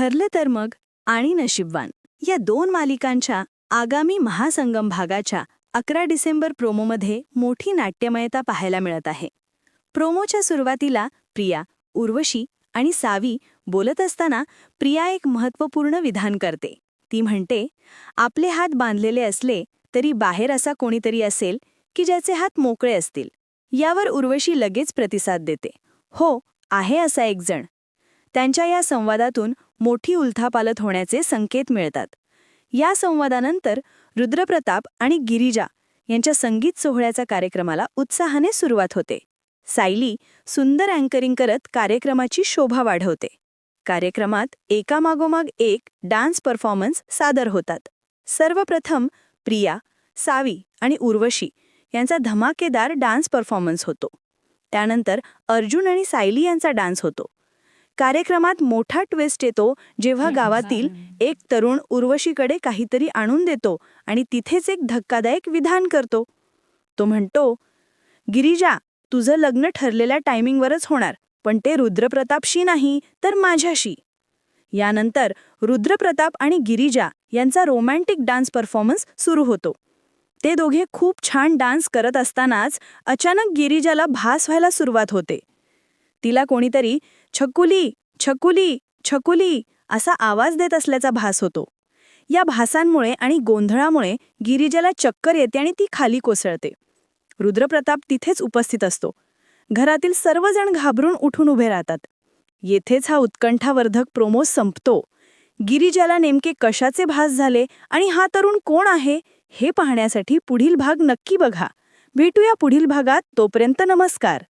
ठरले तर मग आणि नशीबवान या 2 मालिकांच्या आगामी महासंगम भागाच्या 11 डिसेंबर प्रोमोमध्ये मोठी नाट्यमयता पाहायला मिळत आहे. प्रोमोच्या सुरुवातीला प्रिया, उर्वशी आणि सावी बोलत असताना प्रिया एक महत्त्वपूर्ण विधान करते. ती म्हणते, आपले हात बांधलेले असले तरी बाहेर असा कोणीतरी असेल की ज्याचे हात मोकळे असतील. यावर उर्वशी लगेच प्रतिसाद देते, हो, आहे असा एक जण. त्यांच्या या संवादातून मोठी उलथापालथ होण्याचे संकेत मिळतात. या संवादानंतर रुद्रप्रताप आणि गिरिजा यांच्या संगीत सोहळ्याच्या कार्यक्रमाला उत्साहाने सुरुवात होते. सायली सुंदर अँकरिंग करत कार्यक्रमाची शोभा वाढवते. कार्यक्रमात एकामागोमाग एक डान्स परफॉर्मन्स सादर होतात. सर्वप्रथम प्रिया, सावी आणि उर्वशी यांचा धमाकेदार डान्स परफॉर्मन्स होतो. त्यानंतर अर्जुन आणि सायली यांचा डान्स होतो. कार्यक्रमात मोठा ट्विस्ट येतो जेव्हा गावातील एक तरुण उर्वशीकडे काहीतरी आणून देतो आणि तिथेच एक धक्कादायक विधान करतो. तो म्हणतो, गिरिजा, तुझं लग्न ठरलेल्या टायमिंगवरच होणार, पण ते रुद्रप्रतापशी नाही तर माझ्याशी. यानंतर रुद्रप्रताप आणि गिरिजा यांचा रोमॅन्टिक डान्स परफॉर्मन्स सुरू होतो. ते दोघे खूप छान डान्स करत असतानाच अचानक गिरिजाला भास व्हायला सुरुवात होते. तिला कोणीतरी छकुली छकुली छकुली असा आवाज देत असल्याचा भास होतो. या भासांमुळे आणि गोंधळामुळे गिरिजाला चक्कर येते आणि ती खाली कोसळते. रुद्रप्रताप तिथेच उपस्थित असतो. घरातील सर्वजण घाबरून उठून उभे राहतात. येथेच हा उत्कंठावर्धक प्रोमो संपतो. गिरिजाला नेमके कशाचे भास झाले आणि हा तरुण कोण आहे हे पाहण्यासाठी पुढील भाग नक्की बघा. भेटूया पुढील भागात. तोपर्यंत नमस्कार.